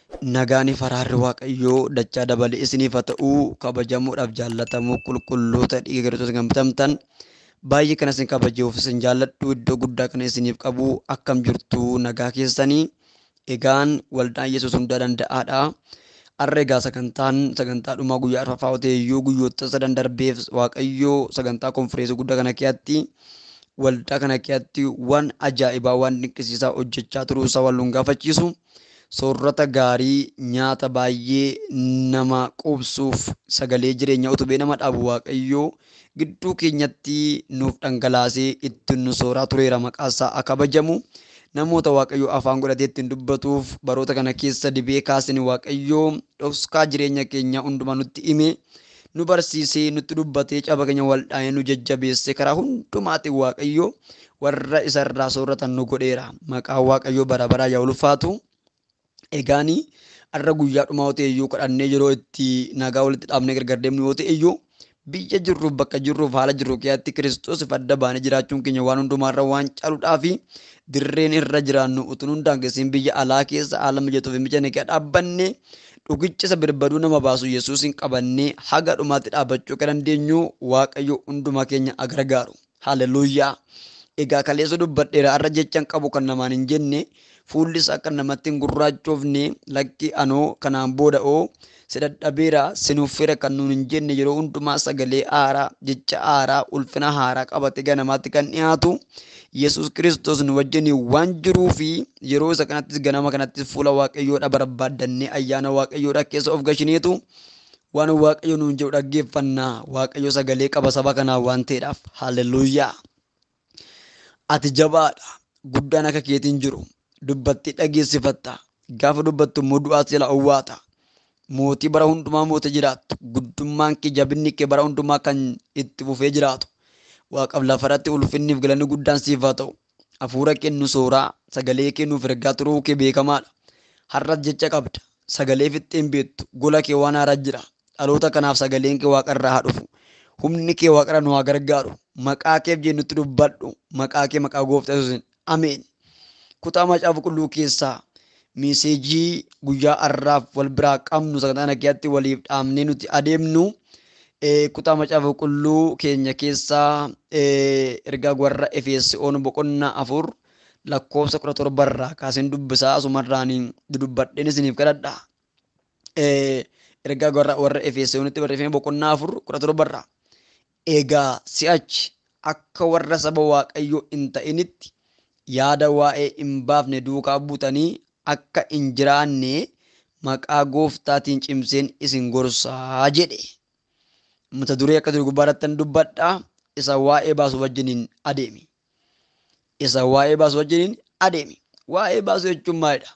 Nagaani faraarri Waaqayyoo dachaa dabalee isiniif haa ta'uu kabajamuudhaaf jaallatamuu qulqulloota dhiiga Kiristoos kan bitamtan baay'ee kan isin kabajuuf isin jaalladhu iddoo guddaa kana isiniif qabu akkam jirtu nagaa keessanii egaan waldaan Yesuus hundaa danda'aadha. Har'a egaa sagantaa dhumaa guyyaa arfaffaa ta'eyyuu guyyoota sadan darbeef Waaqayyoo sagantaa konfireensii guddaa kana keessatti waldaa kana keessatti waan ajaa'ibaa waan dinqisiisaa hojjechaa turuusaa wal nu gaafachiisu. Soorata gaarii nyaata baay'ee nama quubsuuf sagalee jireenya utubee nama dhaabu Waaqayyoo gidduu keenyatti nuuf dhangalaasee ittiin nu sooraa tureera. Maqaasaa haa kabajamu. Namoota Waaqayyoo afaan godhatee ittiin dubbatuuf baroota kana keessa dibee kaasanii Waaqayyoo dhoksaa jireenya keenya hundumaa nutti hime nu barsiisee nutti dubbatee caba keenya waldhaanee nu jajjabeessee karaa hundumaatiin Waaqayyoo warra isarraa sooratan nu godheera. Maqaan Waaqayyoo bara baraa yaa ulfaatu. Egaani har'a guyyaa dhumaa yoo ta'eyyuu kadhannee yeroo itti nagaa walitti dhaabnee gargar deemnu yoo ta'eyyuu biyya jirruuf bakka jirruuf haala jirru keessatti Kiristoos adda baanee jiraachuun keenya waan hundumaarra waan caaluudhaa fi dirreen irra jiraannu utuu nu daangessiin biyya alaa keessa haala mijatuuf hin mijanne keessa dhaabbannee dhugicha isa birbaduu nama baasu Yesuusin qabannee haga dhumaatti dhaabbachuu kan dandeenyu Waaqayyo hundumaa keenya gargaaru. Haaleluyyaa. Egaa kaleessa dubbadheera har'a jechaan qabu kan namaan hin jenne fuulli isaa kan namatti hin gurraachoofne lakki anoo kanaan booda'oo si dadhabeera sinuuffira kan nuun hin jenne yeroo hundumaa sagalee haaraa jecha haaraa ulfina haaraa qabate ganamaatti kan dhiyaatu Yesuus Kiristoos nu wajjin waan jiruu fi yeroo isa kanattis ganama kanattis fuula Waaqayyoodha barbaaddannee ayyaana Waaqayyoodha keessa of gashineetu waan Waaqayyo nuun jedhu dhaggeeffannaa. Waaqayyo sagalee qaba saba kanaa waan ta'eedhaaf. Haaleluyyaa. Ati jabaadha guddaan akka keetiin jiru dubbatti dhageessifatta gaafa dubbattu immoo du'aas jala owwaata mootii bara hundumaa mootii jiraattu guddummaan kee jabinni kee bara hundumaa kan itti fufee jiraatu waaqaaf lafarratti ulfinniif galanni guddaan siif haa ta'u. Hafuura kennu sooraa sagalee kennuuf ergaa turuu kee beekamaadha. Har'as jecha qabda sagalee fixxeen beektu gola kee waan haaraa jira dhaloota kanaaf sagaleen kee waaqarraa haa dhufu. Humni kee waaqarra nu haa gargaaru. Maqaa keef jennutti dubbadhu. Maqaa kee maqaa gooftaa Yesuusiin. Ameen. Kutaa macaafa qulqulluu keessaa meeseejii guyyaa har'aaf wal biraa qabnu sagantaa kana keessatti waliif dhaamnee nuti adeemnu kutaa macaafa qulqulluu keenya keessaa ergaa warra Efesoon boqonnaa 4 lakkoofsa 17 irraa kaaseen dubbisaa asumarraan dudubbadheen isiniif kadhadha. Ergaa warra Efesoonitti barreeffame boqonnaa 4 17 irraa. Egaa si'achi akka warra saba Waaqayyoo hin ta'initti yaada waa'ee hin baafne duukaa buutanii akka hin jiraanne maqaa gooftaatiin cimseen isin gorsaa jedhe. Mata duree akka jiru gubbaarratti dubbadhaa isa waa'ee baasu wajjiniin adeemi. Isa waa'ee baasu wajjiniin adeemi. Waa'ee baasu jechuun maalidha?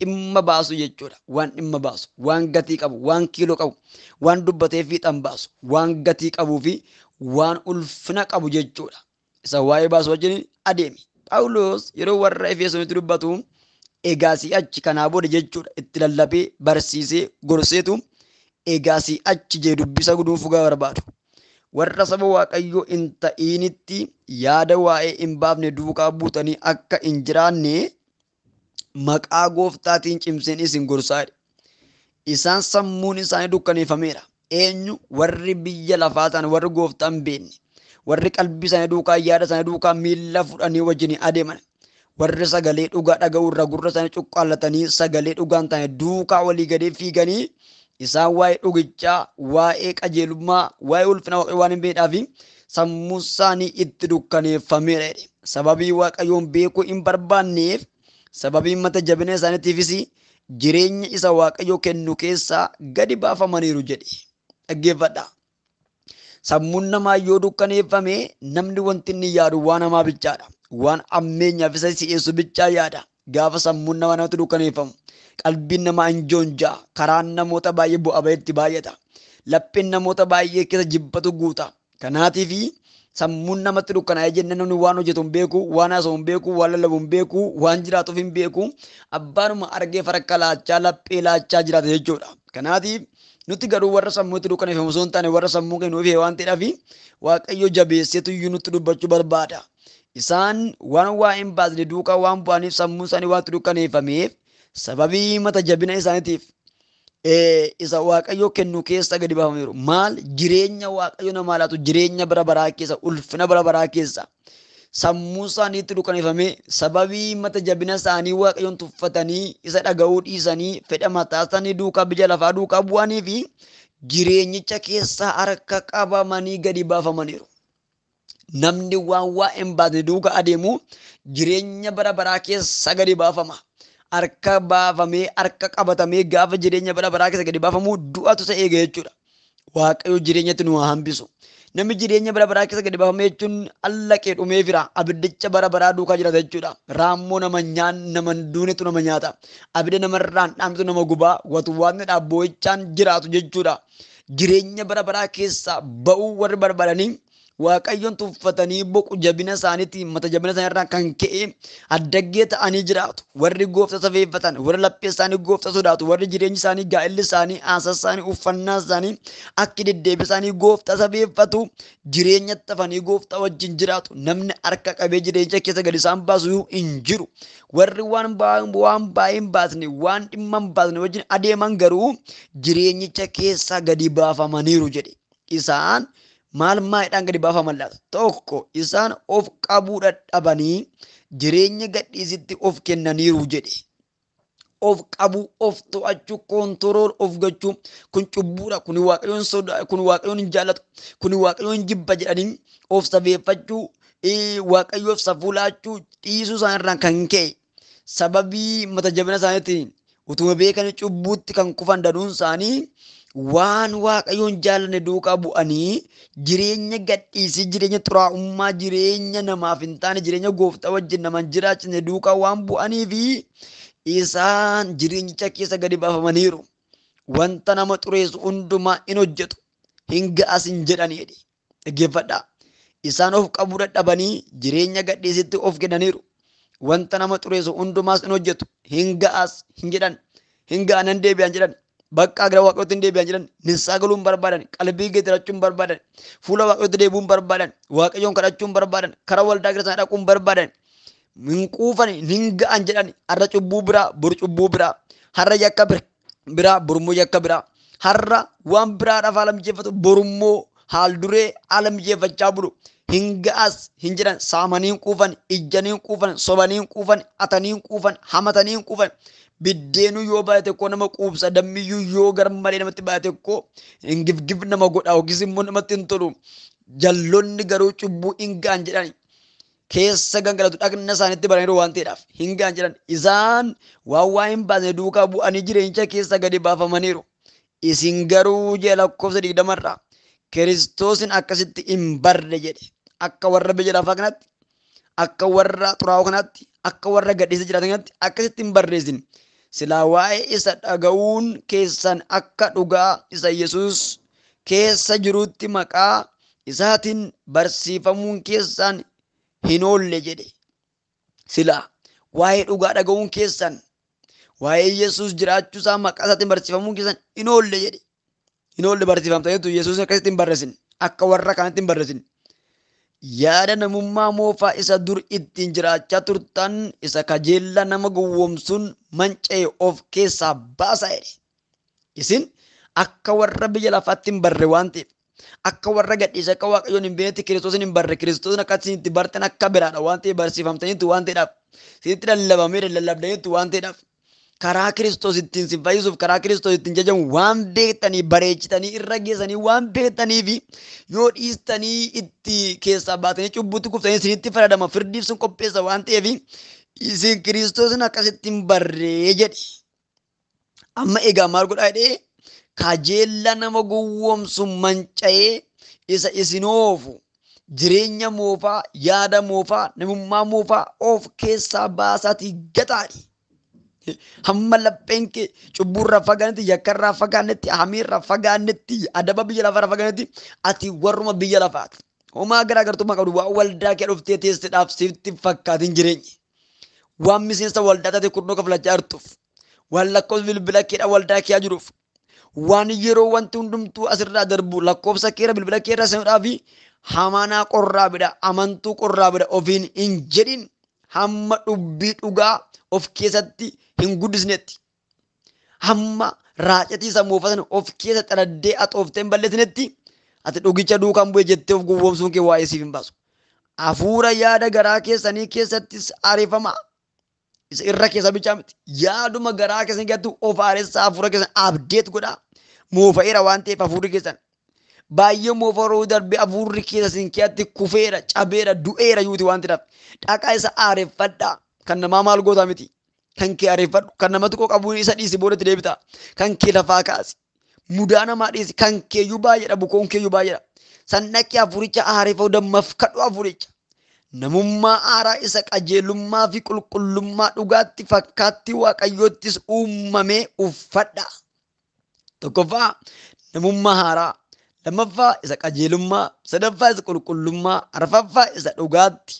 Dhimma baasu jechuudha. Waan dhimma baasu, waan gatii qabu, waan kiiloo qabu, waan dubbatee fiixan baasu, waan gatii qabuu fi waan ulfina qabu jechuudha. Isa waa'ee baasu wajjin adeemi. Phaawulos yeroo warra Efesoonitti dubbatu egaa si'achi kanaa booda jechuudha itti lallabee barsiisee gorseetu egaa si'achi jee dubbisa guduunfuu barbaadu. Warra saba Waaqayyoo hin ta'initti yaada waa'ee hin baafne duukaa buutanii akka hin jiraanne maqaa gooftaatiin cimseen isin gorsaa. Isaan sammuun isaanii dukkaneeffameera. Eenyu warri biyya lafaa ta'an warri gooftaa hin beekne warri qalbii isaanii duukaa yaada isaanii duukaa miilla fudhanii wajjin adeeman warri sagalee dhugaa dhaga'uu irra gurra isaanii cuqqaallatanii sagalee dhugaan ta'e duukaa walii gadee fiiganii isaan waa'ee dhugichaa waa'ee qajeelummaa waa'ee ulfina Waaqayyoo waan hin beekneef sammuu isaanii itti dukkaneeffameera. Sababii Waaqayyoon beekuu hin barbaanneef sababii mata jabina isaaniitiifis jireenya isa Waaqayyoo kennu keessaa gadi baafamaniiru jedhe. Dhaggeeffadha. Sammuun namaa yoo dukkaneeffame namni wanti inni yaadu waan hamaa bichaadha. Waan ammeenyaaf isa si'eessu bichaa yaada. Gaafa sammuun namaa namatti dukkaneeffamu qalbiin namaa hin joonjaa. Karaan namoota baay'ee bu'aa bayeetti baay'ata. Lapheen namoota baay'ee keessa jibbatu guuta. Kanaatiif sammuun namatti dukkanaa'ee jenne namni waan hojjetu hin beeku, waan haasa'u hin beeku, waan lallabu hin beeku, waan jiraatuuf hin beeku. Abbaanuma argee farka laachaa laphee laachaa jiraata jechuudha. Kanaatiif nuti garuu warra sammuutti dukkaneeffamu osoo hin taane warra sammuu keenya nuuf waan ta'eef Waaqayyo jabeesseetu iyyuu nutti dubbachuu barbaada. Isaan waan waa hin baasne duukaa waan bu'aniif sammuu isaanii waan dukkaneeffameef sababii mata jabina isaaniitiif isa waaqayyo kennu keessa gadi baafamaniiru. Maal jireenya waaqayyo namaa laatu jireenya bara baraa keessa ulfina bara baraa keessa sammuu isaaniitti dukkanaa'ifamee sababii mata jabina isaanii waaqayyoon tuffatanii isa dhaga'uu dhiisanii fedha mataa isaanii duukaa biyya lafaa duukaa bu'anii fi jireenyicha keessa harka qabamanii gadi baafamaniiru. Namni waa hin baasne duukaa adeemu jireenya bara baraa keessa gadi baafama. Harka baafamee harka qabatamee gaafa jireenya bara baraa keessa gadi baafamu du'atu isa eega jechuudha. Waaqayyo jireenyatti nu hambisu. Namni jireenya bara baraa keessa gadi baafamee jechuun allaqee dhumee fira. Abiddicha bara baraa duukaa jiraata jechuudha. Raammoo nama duunetu nama nyaata. Abidda namarraan dhaamtu nama gubaa watwaatni dhaabboo'ichaan jiraatu jechuudha. Jireenya bara baraa keessa ba'uu warri barbaadanii waaqayyoon tuffatanii boqu jabina isaaniitiin mata jabina isaaniirraa kan ka'e addaggee ta'anii jiraatu. Warri gooftaa safeeffatan, warri laphee isaanii gooftaa sodaatu, warri jireenyi isaanii, gaa'elli isaanii, aasa isaanii, uffannaa isaanii, akki deddeebi isaanii gooftaa safeeffatu jireenya tafanii gooftaa wajjin jiraatu. Namni harka qabee jireenya keessa gadi isaan baasu hin jiru. Warri waan baay'ee hin baasne, waan dhimma hin baasne wajjin adeeman garuu jireenyicha keessa gadi baafamaniiru jedhe. Isaan maal gadi baafaman laata? Tokko isaan of qabuu dadhabanii jireenya gadhiisitti of kennaniiru jedhe. Of qabuu, of to'achuu, koontirool of gochuu kun cubbuudha. Kun waaqayyoon sodaa, kun waaqayyoon hin jaallatu, kun waaqayyoon jibba jedhanii of safeeffachuu, waaqayyoof safuu laachuu dhiisuu isaaniirraan kan ka'e sababii mata jabina isaaniitiin utuma beekanii cubbuutti kan kufan danuun isaanii waan waaqayyoon jaallanne duukaa bu'anii jireenya gadhiisii, jireenya xuraa'ummaa, jireenya namaaf hin taane, jireenya gooftaa wajjin nama jiraachine duukaa waan bu'anii fi isaan jireenyicha keessa gadi baafamaniiru. Wanta nama xureessu hundumaa in hojjetu hin ga'as hin jedhaniidha. Dhaggeeffadhaa. Isaan of qabuu dadhabanii jireenya gadhiisitti of kennaniiru. Wanta nama xureessu hundumaas in hojjetu hin ga'as hin jedhan. Hin ga'anan deebi'an jedhan. Bakka gara waaqayyootti hin deebi'an jedhan. Nissaa galuu hin barbaadan. Qalbii geeddarachuu hin barbaadan. Fuula waaqayyootti deebi'uu hin barbaadan. Waaqayyoon kadhachuu hin barbaadan. Karaa waldaa keessaa dhaquu hin barbaadan. Hin quufan hin ga'an jedhan. Har'a cubbuu biraa, bor cubbuu biraa. Har'a yakka biraa, borummoo yakka biraa. Har'a waan biraadhaaf haala mijeeffatu borummoo haal duree haala mijeeffachaa bulu. Hin ga'as hin jedhan. Saamanii hin quufan, ijjanii hin quufan, sobanii hin quufan, atanii hin quufan, hamatanii hin quufan. Biddeenuu yoo baay'ate koo nama quubsa, dammiyyuu yoo garmalee namatti baay'ate koo hin gifgif nama godha yookiis immoo namatti hin tolu. Jalloonni garuu cubbuu hin ga'an jedhan. Keessa gangalatu dhagna isaaniitti baraniiru waan ta'eedhaaf hin ga'an jedhan. Isaan waa hin baasne duukaa bu'anii jireenya keessa gadi baafamaniiru. Isin garuu jee lakkoofsa 20 Kiristoosin akkasitti hin barre jedhe. Akka warra biyya lafaa kanatti, akka warra xuraa'oo kanatti, akka warra gadhiisa jiraatan kanatti akkasitti hin barreessin. Silaa waa'ee isa dhaga'uun keessan akka dhugaa isa Yesuus keessa jirutti maqaa isaatiin barsiifamuun keessan hin oolle jedhe. Silaa waa'ee dhugaa dhaga'uun keessan, waa'ee Yesuus jiraachuu isaa maqaa isaatiin barsiifamuun keessan hin oolle jedhe. Hin oolle barsiifamtaniitu Yesuus akkasitti hin barreessin. Akka warra kanatti hin barreessin. Yaada namummaa moofaa isa dur ittiin jiraachaa turtan isa kajeella nama gowwoomsuun manca'e of keessaa baasaa jedhe. Isin akka warra biyya lafaatti hin barre waan ta'eef, akka warra gadhiisa akka waaqayyoon hin beeknetti Kiristoosin hin barre, Kiristoosin akka isin itti bartan akka biraadha waan ta'eef barsiifamtaniitu waan ta'eedhaaf, isinitti lallabamee lallabdaniitu waan ta'eedhaaf, karaa Kiristoos ittiin sin fayyisuuf, karaa Kiristoos ittiin jajamu waan beektanii bareechitanii irra geessanii waan beektanii fi yoo dhiistanii itti keessaa baatanii cubbutti kuftanii isinitti fayyadama firdiif sun qopheessa waan ta'eef isin Kiristoosin akkasitti hin barree jedhe. Amma egaa maal godhaa jedhee kajeella nama gowwoomsu manca'ee isa isin oofu jireenya moofaa, yaada moofaa, namummaa moofaa of keessaa baasaatii gataadhi. Hamma lapheen kee cubburraa fagaannetti, yakkarraa fagaannetti, hamiirraa fagaannetti, adaba biyya lafaarraa fagaannetti ati warruma biyya lafaati. Homaa garaagartummaa qabdu waan waldaa kee dhuftee teesseedhaaf sitti fakkaatiin jireenyi. Waan miseensa waldaa taate kurnoo kafalachaa jirtuuf, waan lakkoofsa bilbila keedha waldaa kee jiruuf, waan yeroo wanti hundumtuu asirraa darbu lakkoofsa keera bilbila keerra seenuudhaa fi hamanaa qorraa bida, amantuu qorraa bida ofiin hin jedhin. hamma dubbii dhugaa of keessatti hin guddisnetti hamma raacatii sammuu uffatan of keessa xaladdee axoofteen balleessinetti ati dhugicha duukaan bu'e jettee of gowwoomsuun kee waa'ee siif hin baasu. Hafuura yaada garaa keessanii keessattis ariifama. Isa irra keessa bichaa miti. Yaaduma garaa keessan keessattuu of aaressaa hafuura keessan abdeet godhaa. Moofa'eera waan ta'eef hafuurri keessan. Baay'ee moofa'uu darbee hafuurri keessan keessatti kufeera, cabeera, du'eera yuuti waan ta'eef. Dhaqaa isa aareeffadhaa. Kan namaa maal gootaa miti. Kan kee aareeffadhu. Kan namatti koo qabuun isa dhiisi boodatti deebita. Kan kee lafaa kaasi. Mudaa namaa dhiisi. Kan keeyyuu baay'eedha. Bukoon keeyyuu baay'eedha. Sannaqii hafuuricha aareeffa'uu dammaaf kadhu hafuuricha. Namummaa aaraa isa qajeelummaa fi qulqullummaa dhugaatti fakkaatti waaqayyoottis uumamee uffadha. Tokkoffaa namummaa haaraa. Lammaffaa isa qajeelummaa. Sadaffaa isa qulqullummaa. Arfaffaa isa dhugaatti.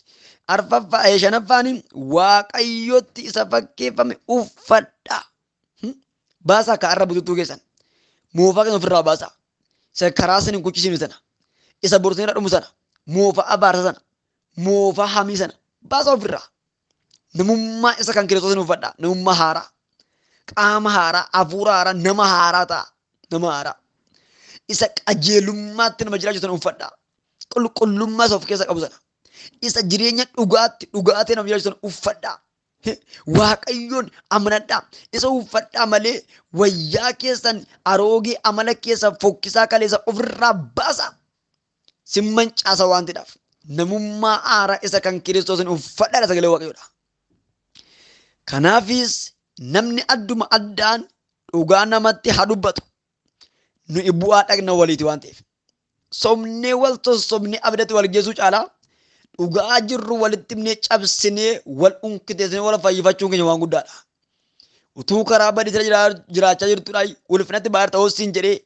Shanaffaan waaqayyotti isa fakkeeffame uffadha. Baasaa ka arra bututtuu keessan. Moofaa kan ofirraa baasaa. Isa karaa sana hin kuchisiinu sana. Isa borsanii dhumu sana. Moofaa abaarsa sana. Moofaa hamii sana. Baasaa ofirraa. Namummaa isa kan Kiristoos uffadha. Namummaa haaraa. Qaama haaraa. Hafuura haaraa. Nama haaraa ta'a. Nama haaraa. Isa qajeelummaatti nama jiraachuu sana uffadha. Qulqullummaa isa of keessa qabu sana. Isa jireenya dhugaatii nama jiraachuu sana uffadha. Waaqayyoon amanadha. Isa uffadhaa malee wayyaa keessan aroogee amala keessa fokkisaa kaleessa ofirraa baasa. Simman caasa waan ta'eef namummaa haaraa isa kan Kiristoosin uffadhaadha sagalee waaqayyoodha. Kanaafis namni adduma addaan dhugaa namatti haa dubbatu. Nuyi bu'aa dhagna waliiti waan ta'eef. Somnee wal tossobnee abdatti wal geessuu caalaa dhugaa jirru walitti himnee cabsinee wal unkiteessinee wal fayyifachuun keenya waan guddaadha. Utuu karaa badiisa jiraachaa jirtuudhaan ulfinatti baay'ee ta'uu siin jedhee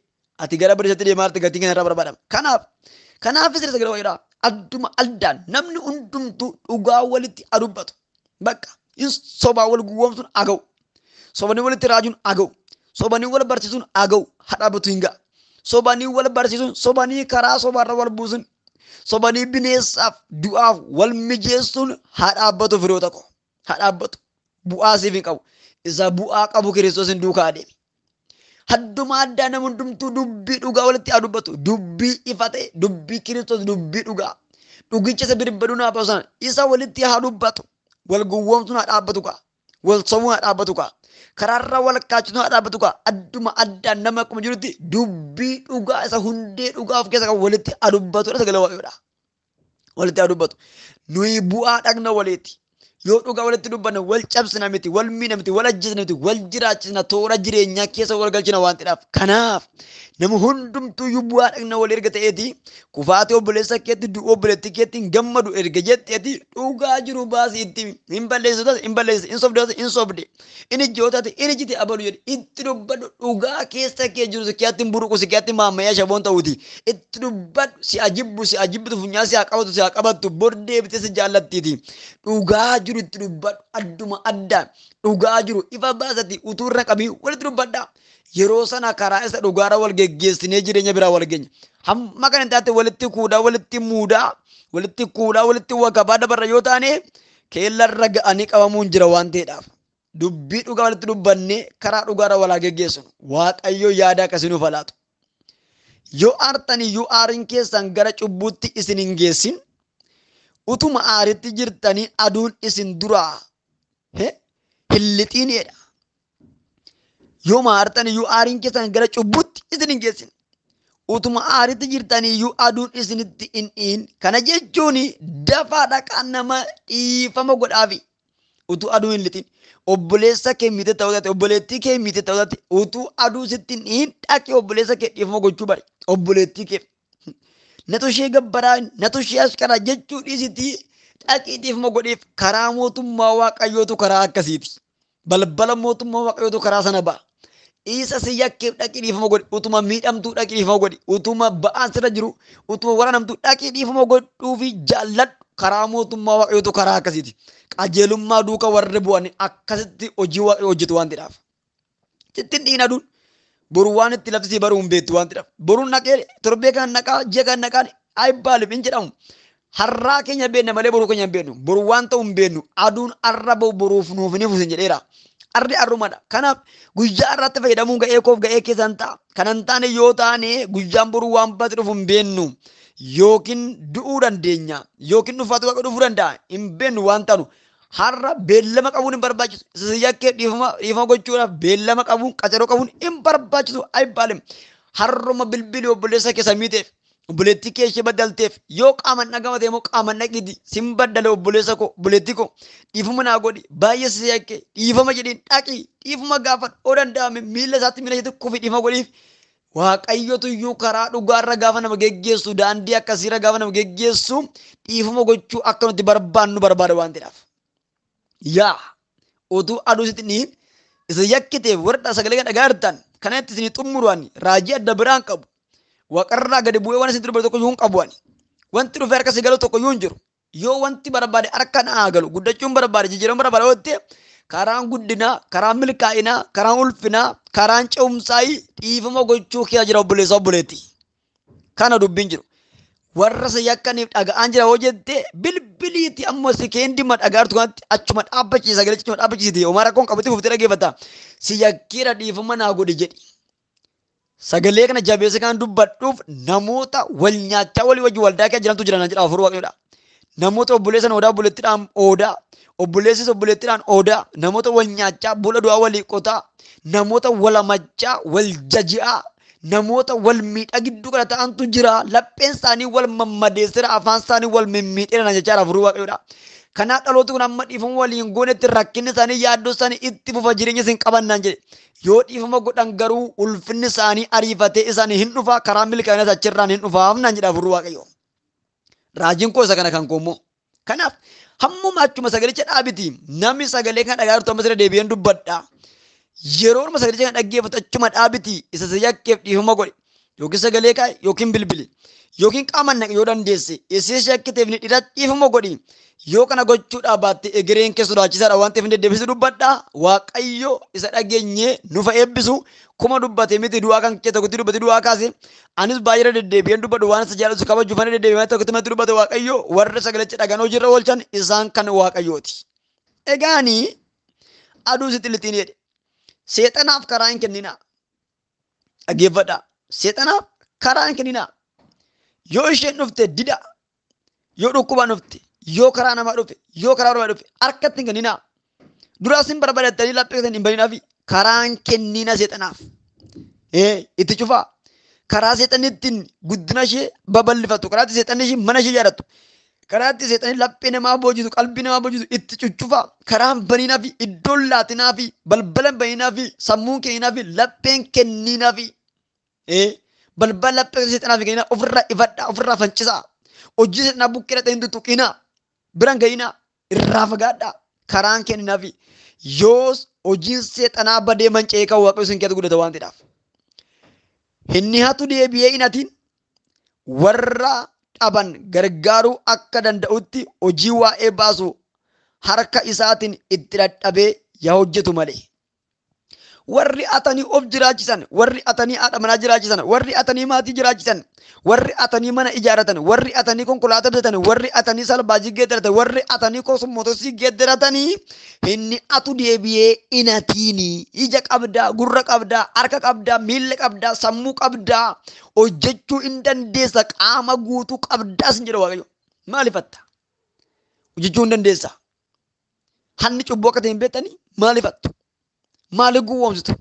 ati gara badiisatti deemaa jirti gatiin keenya irraa barbaadama. Kanaafis sagalee waaqayyoodha. Adduma addaan namni hundumtuu dhugaa walitti haa dubbatu. Bakka sobaa wal gowwoomsuun haa ga'u. Sobanii walitti raajuun haa ga'u. Sobanii wal barsiisuun haa ga'u. Haa dhaabbatu hin ga'a. Sobanii wal barsiisuun sobanii karaa sobaarra wal buusuun sobanii bineensaaf du'aaf wal mijeessuun haa dhaabbatu firoota koo. Haa dhaabbatu. Bu'aa siif hin qabu. Isa bu'aa qabu Kiristoosin duukaa adeemi. Adduma addaa nama hundumtuu dubbii dhugaa walitti haa dubbatu. Dubbii ifa ta'e, dubbii Kiristoos, dubbii dhugaa. Dhugicha isa birbaduun haa ta'u isa walitti haa dubbatu. Wal gowwoomsuun haa dhaabbatu kaa. Wal sobuun haa dhaabbatu kaa. Karaarra wal kaachisuun haa dhaabbatu kaa. Adduma addaan nama akkuma jirutti dubbii dhugaa isa hundee dhugaa of keessa qabu walitti haa dubbatudha sagalee waaqayyoodha. Walitti haa dubbatu. Nuyi bu'aa dhagna waliiti. Yoo dhugaa walitti dubbanne wal cabsina miti, wal miina miti, wal ajjeesina miti, wal jiraachisna toora jireenyaa keessa wal galchina waan ta'eef. Kanaaf nama hundumtuu bu'aa dhagna walii erga ta'eeti kufaatii obboleessa keetti du'uu obboleettii keetti hin gammadu erga jetteeti dhugaa jiru baasii itti hin balleessitu hin balleessi hin sobde hin sobde inni ijjootaati inni ijjite abalu jedhi itti dubbadhu dhugaa keessa kee jiru si keetti hin buruqu si keetti maammayyaa shaboon ta'uuti itti dubbadhu si ajibbitu funyaa si haa qabattu bordee bitee si jaallattiiti dhugaa jiru itti dubbadhu adduma addaan dhugaa jiru ifa baasati utuu irra qabii walitti dubbadhaa. Yeroo sana karaa isa dhugaara wal geggeessinee jireenya biraa wal geenya. Hamma kan hin taate walitti kuudhaa, walitti muudaa, walitti wakabaa dabarra yoo taane keellarra ga'anii qabamuun jira waan ta'eedhaaf. Dubbii dhugaa walitti dubbannee karaa dhugaara walaa geggeessinu. Waaqayyo yaada akkasii nuuf laatu. Yoo aartan iyyuu aariin keessan gara cubbuutti isin hin geessin. Utuma aaritti jirtanii aduun isin duraa hin lixiinidha. Yoo aartan iyyuu aariin keessan gara cubbuutti isin hin geessin. Utuma aaritti jirtanii iyyuu aduun isinitti hin dhiin. Kana jechuun dafaa dhaqaa nama dhiifama godhaafi. Utuu aduu hin lixiin. Obboleessa kee miite ta'uu taate, obboleettii kee miite ta'uu taate, utuu aduu sitti hin dhiin dhaqee obboleessa kee dhiifama gochuu bari. Obboleettii kee. Natu ishee gabbaraa, natu ishee ashkaraa jechuu dhiisitii dhaqee dhiifama godheef karaa mootummaa waaqayyootu karaa akkasiiti. Balbala mootummaa waaqayyootu karaa sana ba'a. Isa si yakkeef dhaqii dhiifama godhi. Utuma miidhamtuu dhaqii dhiifama godhi. Utuma ba'aan sirra jiru. Utuma waraanamtuu dhaqii dhiifama godhuu fi jaalladhu karaa mootummaa waaqayyootu karaa akkasiiti. Qajeelummaa duuka warri bu'an akkasitti hojii waaqayyoo hojjetu waan ta'eedhaaf. Ittiin dhiin aduun boru waan itti lafti baruu hin beektu waan ta'eedhaaf. Boruun naqee torbee kan naqaa ji'a kan naqaan ayi baaliif hin jedhamu. harraa keenya beekna malee boruu keenya hin beeknu. Boru waan ta'u hin beeknu. Aduun arra ba'u boruuf nuuf ni fuusin jedheera. Arri arrumadha. Kanaaf guyyaa irratti fayyadamuun ga'ee koof ga'ee keessan ta'a. Kan hin taane yoo taane guyyaan boruu waan baate dhufu hin beeknu. Yookiin du'uu dandeenya. Yookiin dhufaatu waaqa dhufuu danda'a. Hin beeknu waan ta'anu. Har'a beellama qabuun hin barbaachisu. Siyakkee dhiifama gochuudhaaf beellama qabuun qacaroo qabuun hin barbaachisu. Ayibbaalem. Har'uma bilbilii obboleessa keessa miiteef. Obboleettii kee ishee baddalteef yoo qaaman dhagamate immoo qaaman dhaqiti sin baddale obboleessa koo obboleettii koo dhiifama naa godhi baay'ee si yakke dhiifama jedhiin dhaqi dhiifama gaafadhu oo danda'ame miila isaatti miila isheetti kufi dhiifama godhiif waaqayyotu iyyuu karaa dhugaarra gaafa nama geggeessu daandii akkasiirra gaafa nama geggeessu dhiifama gochuu akka nuti barbaannu barbaada waan ta'eef. Yaa utuu aduu sitti dhiin isa yakkiteef warra sagalee kan dhagaa jirtan kanatti isin xumuruudhaan raajii adda biraan qabu. Waaqarraa gadi bu'ee waan isin dubbatu tokko iyyuu hin qabu ani. Wanti dhufee harka si galu tokko iyyuu hin jiru. Yoo wanti barbaade harka naa galu guddachuun barbaade jijjiiramuun barbaade ootte karaan guddinaa, karaan milkaa'inaa, karaan ulfinaa, karaan ce'umsaayii dhiifama gochuu kee jira obboleessa obboleetti. Kana dubbiin jiru. Warra si yakkaniif dhaga'aan jira hoo jettee bilbiliiti ammoo si keendima dhagaartu kanatti achuma dhaabbachiisa sagalee achuma dhaabbachiisiti homaa rakkoon qabutti fuftee dhageeffata. Si yakkiira dhiifama naa godhi jedhi. Sagalee kana jabeessa kan dubbadhuuf namoota wal nyaachaa walii wajjin waldaa kee jirantu jiran jedha afur waaqayyoodha. Namoota obboleessan odaa obboleettiidhaan odaa, obboleessis obboleettiidhaan odaa, namoota wal nyaachaa bula du'aa walii qotaa, namoota wal amachaa wal jaji'aa, namoota wal miidhaa gidduu kana ta'antu jira. Lapheen isaanii wal mammadeessira, afaan isaanii wal mimmiidheera jechaa afur waaqayyoodha. Kanaaf dhaloota kun amma dhiifama waliin goonetti rakkinni isaanii yaaddoo isaanii itti fufa jireenya isin qabannaan jedhe. Yoo dhiifama godhan garuu ulfinni isaanii ariifatee isaanii hin dhufa karaa milkaa'ina achirraan hin dhufaaf naan jedha afurri waaqayyo. Raajiin koo isa kana kan koommoo. Kanaaf hammuma achuma sagalicha dhaabiti namni sagalee kana dhagaa jirtu amma sirra deebi'een dubbadha. Yeroo nama sagalicha kana dhaggeeffatu achuma dhaabiti isa si yakkeef dhiifama godhe yookiin sagalee kaa'e yookiin bilbili yookiin qaama naqe yoo dandeesse isee shakkiteef ni dhiira dhiifama godhi. Yoo kana gochuudhaa baatte egereen kee sodaachisaadha waan ta'eef hin deddeebisu dubbadha. Waaqayyo isa dhageenyee nufa eebbisu kuma dubbate miti du'aa kan kee tokkotti dubbate du'aa kaase. Anis baay'ee deddeebi'een dubbadhu waan isa jaalatu kabajuuf ani deddeebi'ee tokkotti matti dubbate waaqayyo warra sagalicha dhagan hojiirra oolchan isaan kan waaqayyooti. Egaanii aduu sitti lixiin jedhe seexanaaf karaa hin kennina. Dhaggeeffadha seexanaaf karaa hin kennina. Yoo isheen dhufte dida yoo dhukkubaan dhufte yoo karaa namaa dhufe yoo karaa namaa dhufe harkatti hin kennina. Duraas hin barbaadatanii laphee hin bahinaa fi karaan kennina seexanaaf. Itti cufaa karaa seexanni ittiin guddina ishee babal'ifatu karaatti seexanni ishee mana ishee jaallattu karaatti seexanni laphee namaa boojisu qalbii namaa boojisu itti cuccufaa karaan baninaa fi iddoon laatinaa fi balbala baninaa fi sammuun kenninaa fi lapheen kenninaa fi balbala laphee seexanaa fi kenninaa ofirraa ifadhaa ofirraa fancisaa hojii seexanaa buqqee dhaqee hin tuttuqinaa. Biraan gahina irraa fagaadhaa karaan kenninaa fi yoos hojiin seexanaa badee manca'ee kan waaqayyo isin keessatti guddata waan ta'eedhaaf. Inni hatu deebi'ee hin hatiin warra dhaban gargaaruu akka danda'utti hojii waa'ee baasu harka isaatiin itti dadhabee yaa hojjetu malee. Warri atanii of jiraachisan, warri atanii haadha manaa jiraachisan, warri atanii maatii jiraachisan, warri atanii mana ijaarratan, warri atanii konkolaataa bitatan, warri atanii salbaajii geeddaratan, warri atanii kosmootosii geeddaratanii inni atu deebi'ee hin hatiini. Ija qabdaa, gurra qabdaa, harka qabdaa, miila qabdaa, sammuu qabdaa, hojjechuu hin dandeessa, qaama guutuu qabdaas hin jedha waaqayyo. Maalifatta? Hojjechuu hin dandeessa. Hanni cubbuu akka ta'e hin beektanii maalifattu? Maaliif gowwoomsitu?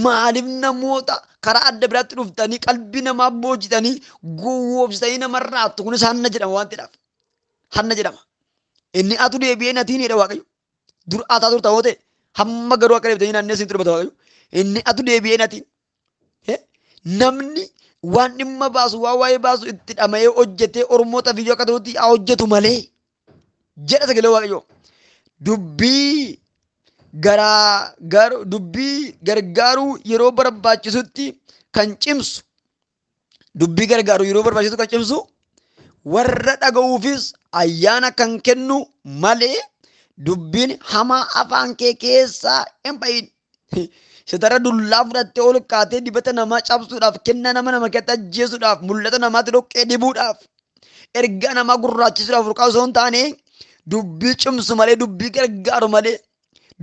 Maaliif namoota karaa adda biraatti dhuftanii qalbii namaa boojitanii gowwoomsitanii namarraa hattu? Kunis hanna jedhama waan ta'eedhaaf. Hanna jedhama. Inni atu deebi'ee natiin jedha waaqayyo. Dur ataa turta yoo ta'e hamma garuu akka deebitanii naannee isin dubbata waaqayyo. Inni atu deebi'ee natiin. Namni waan dhimma baasu waan waa'ee baasu itti dhama'ee hojjetee ormoota fiyyoo akka ta'utti haa hojjetu malee jedha sagalee waaqayyo. Dubbii dubbii gargaaruu yeroo barbaachisutti kan cimsu dubbii gargaaruu yeroo barbaachisu kan cimsu warra dhaga'uufis ayyaana kan kennu malee dubbiin hamaa afaan kee keessaa hin bahin. Sitara dullaa fudhattee ol kaatee dibata namaa cabsuudhaaf kenna nama keessatti ajjeesuudhaaf mul'ata namaatti dhoqqee dibuudhaaf erga nama gurraachisuudhaaf urqaa osoo hin taane dubbii cimsu malee dubbii gargaaru malee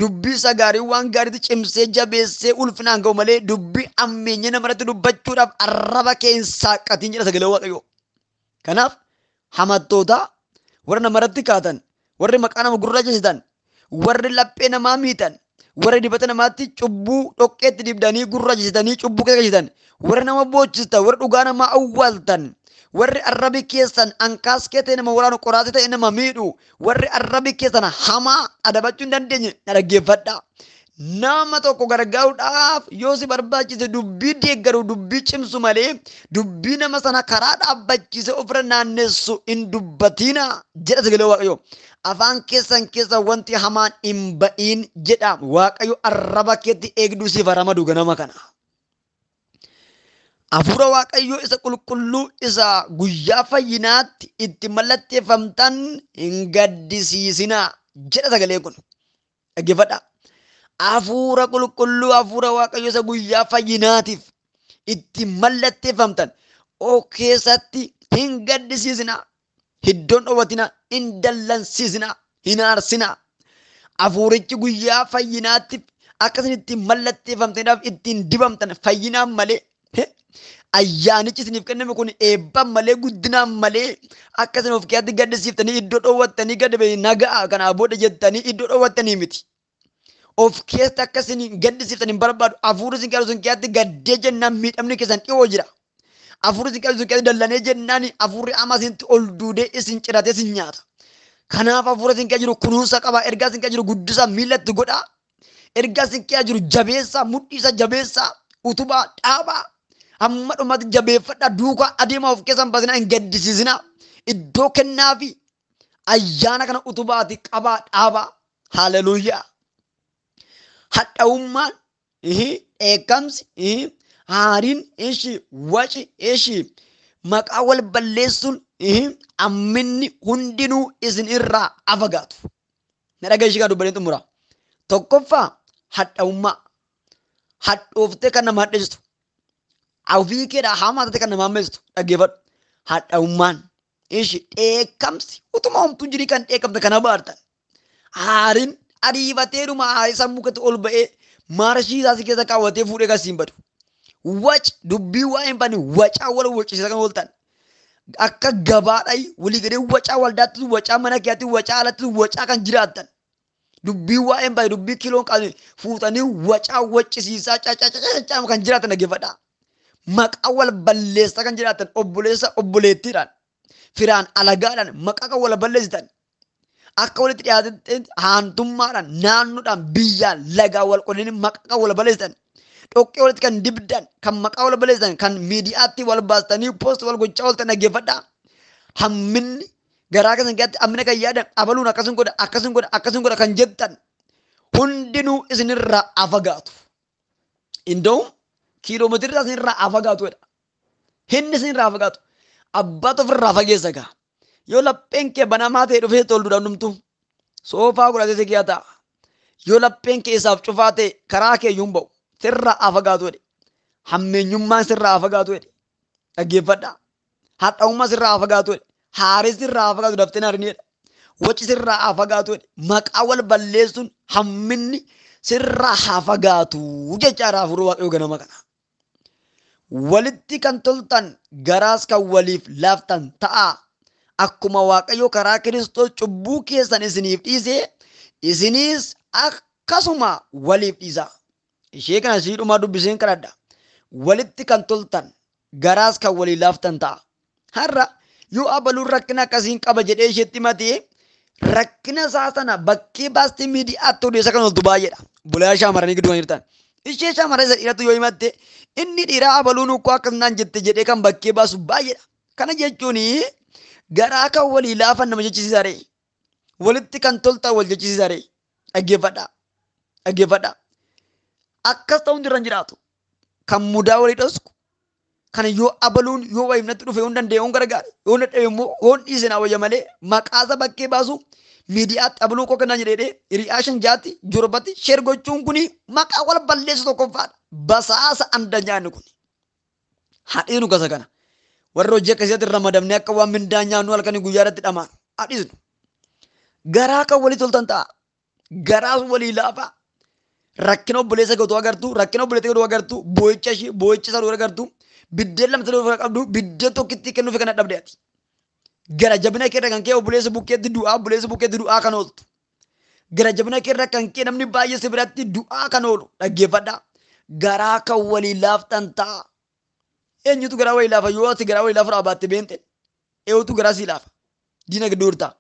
dubbii isa gaarii waan gaariitti cimsee jabeessee ulfinaan ga'u malee dubbii ammeenya namarratti dubbachuudhaaf arraba keessaa qatiin jedha sagalee Waaqayyoo. Kanaaf hamattoota warra namarratti kaatan warri maqaa nama gurraachisitan warri laphee namaa miitan warri dibata namaatti cubbuu dhoqqeetti dibdanii gurraachisitanii cubbuu keessa galchitan warri nama boochistan warri dhugaa namaa awwaaltan warri arrabi keessan ankaasqee ta'e nama waraanu qoraatee ta'e nama miidhu warri arrabi keessan hamaa adabachuu hin dandeenye na dhaggeeffadha. Nama tokko gargaaruudhaaf yoo si barbaachise dubbii deeggaru dubbii cimsu malee dubbii nama sana karaa dhaabbachiise ofirra naannessu hin dubbatina jedha sagalee Waaqayyoo. Afaan keessan keessa wanti hamaan hin ba'iin jedha Waaqayyo arraba keetti eegduu siif ramadu ganama kana. Hafuura Waaqayyoo isa qulqulluu isa guyyaa fayyinaatti itti mallatteeffamtan hin gaddisiisinaa jedha sagalee kun. Dhaggeeffadha. Hafuura qulqulluu hafuura Waaqayyoo isa guyyaa fayyinaatiif itti mallatteeffamtan oo keessatti hin gaddisiisinaa. Hiddoon dhoowwatinaa hin dallansiisinaa hin aarsinaa. Hafuurichi guyyaa fayyinaatiif akkasiin itti mallatteeffamtaniidhaaf ittiin dibamtan fayyinaan malee ayyaanichi isiniif kenname kun eebbaan malee guddinaan malee akkasiin of keessatti gaddisiiftanii iddoo dhoowwattanii gad ba'e nagaa kanaa booda jettanii iddoo dhoowwattanii miti. Of keessatti akkasiin gaddisiiftanii hin barbaadu. Hafuurri isin qabu sun keessatti gaddee jennaan miidhamni keessan dhiyoo jira. Hafuurri isin qabu sun keessatti dallanee jennaan hafuurri amma isinitti ol duudee isin ciratee isin nyaata. Kanaaf hafuura isin keessa jiru kunuunsa qaba. Ergaa isin keessa jiru guddisaa miilatti godhaa. Ergaa isin keessa jiru jabeessaa mudhiisa jabeessaa utubaa dhaabaa. Amma dhumatti jabeeffadhaa duukaa adeemaa of keessan baasinaa hin gaddisiisinaa. Iddoo kennaa fi ayyaana kana utubaati qabaa dhaabaa. Haaleluyyaa. Hadhaa'ummaan dheekkamsi haariin waci maqaa wal balleessuun amminni hundinuu isin irraa afagaatu. Na dhaga'a ishee kan dubbanee xumura. Tokkoffaa hadhaa'ummaa. Hadhooftee kan nama hadheessitu. Ofii keedhaa hamaa taate kan nama hammeessitu dhaggeeffadhu. Hadhaa'ummaan dheekkamsi utuma homtuu jirii kan dheekkamte kana baartan. Haariin ariifateeruma haarii sammuu keessa ol ba'ee maarshii isaas keessa kaawwatee fuudhee kan siin badu. Waci dubbii waa hin banne wacaa wal wacisiisa kan ooltan. Akka gabaadhaa walii gadee wacaa waldaatti wacaa mana keetti wacaa alatti wacaa kan jiraattan. Dubbii waa hin banne dubbii kiloon qabu fuutanii wacaa wacisiisaa caccacacacaa kan jiraatan dhaggeeffadhaa. Maqaa wal balleessaa kan jiraatan obboleessa obboleettiidhaan firaan alagaadhaan maqaa kan wal balleessitan. Akka walitti dhiyaatetti haantummaadhaan naannoodhaan biyyaan lagaa wal qodanii maqaa kan wal balleessitan. Dhoqqee walitti kan dibdan kan maqaa wal balleessitan kan miidiyaatti wal baastanii poost wal gochaa ooltan dhaggeeffadhaa. Hamminni garaa keessan keessatti hammina kan yaadan abaluun akkasuma godha kan jettan hundinuu isinirraa afagaatu. Indoo kiiloomeetirii isinirraa afagaatudha. Inni isinirraa afagaatu. Abbaatu ofirraa fageessa gaa. Yoo lapheen kee banamaa ta'e dhufee tolduudhaan dhumtu soofaa godhatee si kiyaa ta'a. Yoo lapheen kee isaaf cufaa ta'e karaa kee iyyuu hin ba'u. Sirraa afagaatu jedhe. Hammeenyummaan sirraa afagaatu jedhe. Dhaggeeffadhaa. Hadhaa'ummaa sirraa afagaatu jedhe. Haarii sirraa afagaatu daftee naarini jedha. Waci sirraa afagaatu jedhe. Maqaa wal balleessuun hamminni sirraa afagaatu jechaadha hafuura Waaqayyoo ganama kana. Walitti kan toltan garaas kan waliif laaftan ta'a. Akkuma Waaqayyo karaa Kiristoos cubbuu keessan isiniif dhiisee isinis akkasuma waliif dhiisa. Ishee kana siidhumaa dubbiseen kadhadha. Walitti kan toltan garaas kan waliif laaftan ta'a. Har'a yoo abaluun rakkina akkasiin qaba jedhee isheetti matee rakkina isaa sana bakkee baastee miidiyaatti odeessa kan ooltu baay'eedha. Bulaa shaamarranii gidduu kan jirtan. Ishee shaamarra isa dhiiratu yoo himatte inni dhiiraa abaluun ukkoo akkasnaan jette jedhee kan bakkee baasu baay'eedha. Kana jechuun garaa kan walii laafan nama jechisiisa ree. Walitti kan toltan wal jechisiisa ree. Dhaggeeffadhaa. Dhaggeeffadhaa. Akkas ta'uun irra hin jiraatu. Kan mudaa walii dhosku. Kana yoo abaluun yoo waa himnatti dhufe yoo danda'e yoo gargaare yoo dadhabe immoo yoo dhiise naa wayya malee maqaasa bakkee baasu miidiyaatti abaluu koo kennaa jedhee riyaashin jaatti jorbatti sheer gochuun kuni maqaa wal balleessu tokkoffaadha. Basaasa anda nyaanni kuni. Hadhiinu gosa kana. warra hojii akkasitti ramadamne akka waan mindaa nyaannu halkanii guyyaa irratti dhamaan adhiisnu. Garaa kan walii toltan ta'a. Garaa walii laafa. Rakkina obboleessa gootu agartu, rakkina obboleessa gootu agartu, boo'icha ishee boo'icha isaa agartu, biddeen lamta lafaa qabdu, biddeen tokkitti kennuuf kan dhabdeeti. Gara jabina keerra kan kee obboleessa bukkeetti du'aa kan ooltu. Gara jabina keerra kan kee namni baay'ee si biratti du'aa kan oolu dhaggeeffadha. Garaa kan walii laaftan ta'a. Eenyutu garaa walii laafa yoo ati garaa walii laafa dhaabatte beente eenyutu garaa sii laafa. Diina gidduu hirtaa.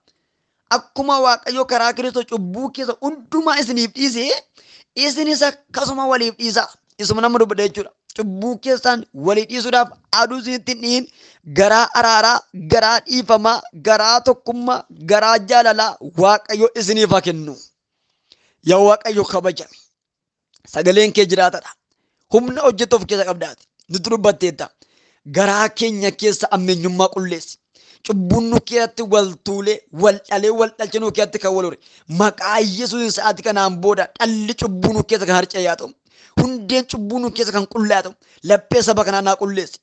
Akkuma Waaqayyo karaa Kiristoos cubbuu keessa hundumaa isiniif dhiisee isinis akkasuma waliif dhiisa. Isuma nama dubbadha jechuudha. Cubbuu keessaan walii dhiisuudhaaf aduu isinitti hin dhiin garaa araaraa, garaa dhiifamaa, garaa tokkummaa, garaa jaalalaa Waaqayyo isiniif haa kennu. Yaa Waaqayyo kabajame. Sagaleen kee jiraatadha. Humna hojjetu of keessa qabdaati. Nuti dubbatteetta. Garaa keenya keessa ammeenyummaa qulleessi. Cubbuun nu keessatti wal tuulee, wal dhalee, wal dhalchee nu keessatti kan wal hore. Maqaa Yesuus sa'aatii kanaan booda dhalli cubbuu nu keessa kan harca'ee haa ta'u. Hundeen cubbuu nu keessa kan qullaa ta'u. Laphee saba kanaa naa qulleessi.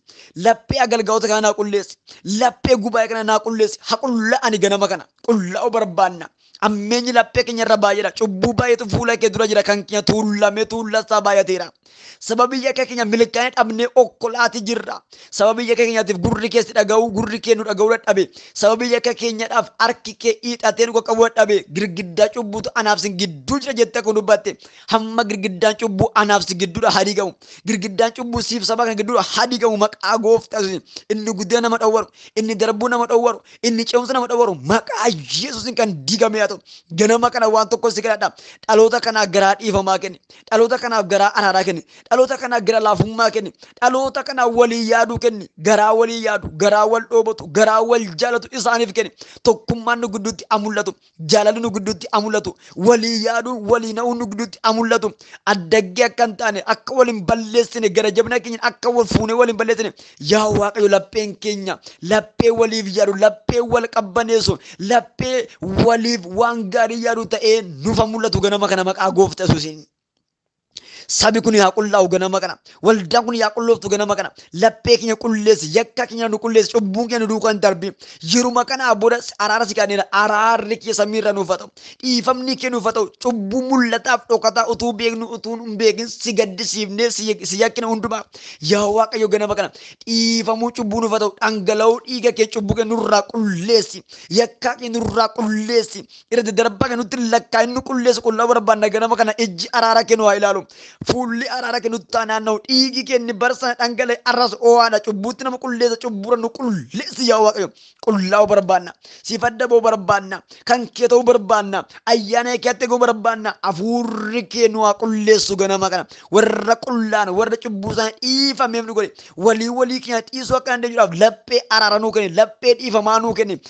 Laphee agalgaa'ota kanaa naa qulleessi. Laphee gubaa'ee kanaa naa qulleessi. Haa qullaa'ani ganama kana. Qullaa'uu barbaanna. Ammeenyi laphee keenya irra baay'eedha. Cubbuu baay'eetu fuula kee dura jira. Kan keenya tuullasaa baay'ateera. Sababii yakka keenya milkaa'ee dhabnee okkolaati jirra. Sababii yakka keenyaatiif gurri keessi dhaga'uu, gurri kee nu dhaga'uu dadhabe. Sababii yakka keenyaadhaaf harki kee hiixatee nu qaqqabuu dadhabe. Girgiddaa cubbuutu anaaf si gidduu jira jettee kun dubbatte. Hamma girgiddaan cubbuu anaaf si gidduudha hadii gamu. Girgiddaan cubbuu siif saba kan gidduudha hadii gamu maqaa gooftaa inni guddina nama dhowwaru, inni darbuu nama dhowwaru, inni ce'umsa nama dhowwaru maqaa Yesuusin kan diigame haa ta'u. Ganama kana waan tokko si kadhadha. Dhaloota kanaa garaa dhiifamaa kenni. Dhaloota kanaaf garaa araaraa kenni. Dhaloota kanaa gara laafummaa kenni. Dhaloota kanaa walii yaaduu kenni. Garaa walii yaadu, garaa wal dhoobatu, garaa wal jaalatu isaaniif kenni. Tokkummaan nu gidduutti amul'atu. Jaalalli nu gidduutti amul'atu. Walii yaaduun walii na'uun nu gidduutti amul'atu. Addaggee akka hin taane akka wal hin balleessine gara jabina keenya akka wal fuunee wal hin balleessine. Yaa Waaqayyo lapheen keenya laphee waliif yaadu, laphee wal qabbaneessu, laphee waliif waan gaarii yaadu ta'ee nuuf amul'atu ganama kana maqaa gooftaa Yesuusiin. Sabi kun yaa qullaa'u ganama kana. Waldaan kun yaa qullooftu ganama kana. Laphee keenya qulleessi, yakka keenya nu qulleessi, cubbuun keenya nu duukaa hin darbi. Yeruma kana booda araara si kadhanneera. Araarri kee samiirra nuuf haa ta'u. Dhiifamni kee nuuf haa ta'u. Cubbuu mul'ataaf dhokataa utuu beeknu utuu hin beekin si gaddisiifnee si yakkina hundumaa. Yaa Waaqayyo ganama kana. Dhiifamuu cubbuu nuuf haa ta'u. Dhangala'uu dhiiga kee cubbuu kee nurraa qulleessi. Yakka kee nurraa qulleessi. Irra daddarbaa kee nutti lakkaa inni qulleessu qullaa barbaanna ganama kana ijji araara kee nu haa ilaalu. Fuulli araara kee nutti naanna'u dhiigi kee inni barsa dhangala'e arras oo'aadha. Cubbuutti nama qulleessa cubbuura nu qulleessi yaa Waaqayyo. Qullaa'uu barbaanna. Siif adda ba'uu barbaanna. Kan kee ta'uu barbaanna. Ayyaana keetti ga'uu barbaanna. Hafuurri kee nu haa qulleessu ganama kana. Warra qullaan warra cubbuu isaanii dhiifameef nu godhe. Walii keenya dhiisuu akka dandeenyuudhaaf laphee araara nuu kenni. Laphee dhiifamaa nuu kenni.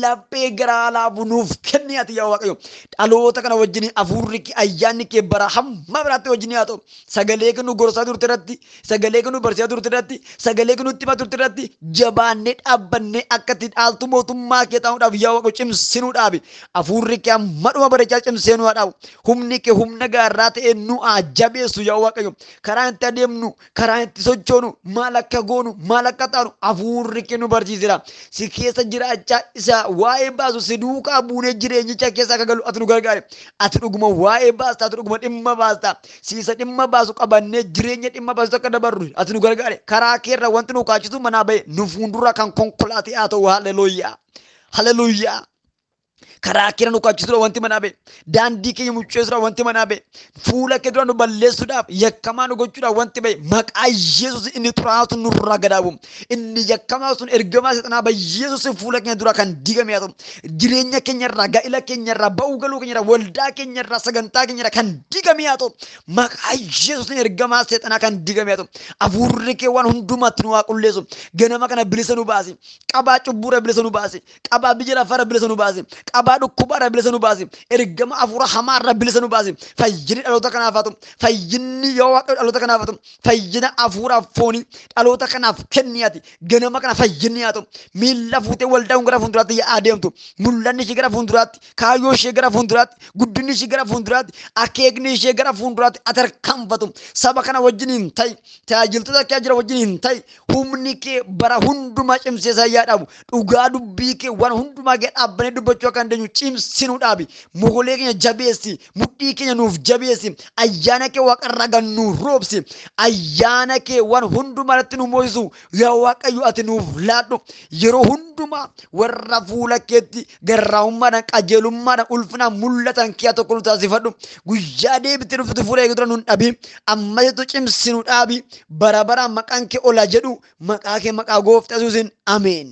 Laphee garaa laafu nuuf kenni ati yaa Waaqayyo. Dhaloota kana wajjin hafuurri kee ayyaanni kee bara hamma biraatti wajjin haa ta'u. Sagalee kan nu gorsaa turte irratti, sagalee kan nu barsiisaa turte irratti, sagalee kan nutti himaa turte irratti jabaannee dhaabbannee akka itti dhaaltu mootummaa kee ta'uudhaaf yaa Waaqayyo cimsinuudhaaf hafuurri kee hammadhuma bareechaa cimsee nu haa dhaabu. Humni kee humna gaarraa ta'e nu haa jabeessu yaa Waaqayyo. Karaa itti adeemnu, karaa itti sochoonu, maal akka goonu, maal akka taanu hafuurri kee nu barsiisira. Si keessa jiraachaa isa waa'ee baasu si duukaa buunee jireenyicha keessa akka galu ati nu gargaare. Ati dhuguma waa'ee baasta, ati dhuguma dhimma baasta. Siisa dhimma baasu qabannee jireenya dhimma baasu akka dabarru ati nu gargaare. Karaa keerra wanti nu kaachisu manaa bahe nu fuuldura kan konkolaatee haa ta'u. Haleluuyaa. Haleluuyaa. Karaa keenya nu kaachisudha wanti manaa bahe. Daandii keenya mucceessudha wanti manaa bahe. Fuula kee dura nu balleessuudhaaf yakkamaa nu gochuudhaaf wanti bahe. Maqaa Yesuus inni xuraa'atu nurraa gadaabu. Inni yakkamaa sun ergamaa seexanaa bahe Yesuus fuula keenya dura kan diigame haa ta'u. Jireenya keenyarraa, gaa'ila keenyarraa, ba'uu galuu keenyarraa, waldaa keenyarraa, sagantaa keenyarraa kan diigame haa ta'u. Maqaa Yesuus ergamaa seexanaa kan diigame haa ta'u. Hafuurri kee waan hundumaatti nu haa qulleessu. Ganama kana bilisa nu baasi. Qabaa cubbuura bilisa nu baasi. Qabaa biyya lafaarra bilisa nu baasi. Qabaa sababa dhukkuba irraa bilisa nu baasi ergama afuura hamaa irraa bilisa nu baasi fayyinni dhaloota kanaaf haa ta'u fayyinni yoo Waaqayyo dhaloota kanaaf haa ta'u fayyina afuuraaf foonii dhaloota kanaaf kenniyaati ganama kana fayyinni haa ta'u miilla fuutee waldaa gara fuulduraatti adeemtu mul'anni ishee gara fuulduraatti kaayyoo ishee gara fuulduraatti guddinni ishee gara fuulduraatti akeekni ishee gara fuulduraatti atarkaanfatu saba kana wajjiniin ta'i tajaajiltoota kee jira wajjiniin ta'i humni kee bara hundumaa cimseesaa yaa dhaabu dhugaa dubbii kee waan hundumaa kee dhaabbanee dubbachuu akka dandeenyu cimsinuu dhaabi mogolee keenya jabeessi mudhii keenya nuuf jabeessi ayyaana kee waaqarraa gannuu roobsi ayyaana kee waan hundumaa irratti nu moosisu yaa Waaqayyo ati nuuf laadhu yeroo hundumaa warra fuula keetti garraamummaadhaan qajeelummaadhaan ulfinaan mul'atan kee tokko nu taasifadhu guyyaa deebitee dhuftu fuula eegdura nun dhabi ammayatu cimsinuu dhaabi bara baraan maqaan kee ola jedhu maqaa kee maqaa gooftaa Yesuusiin ameen.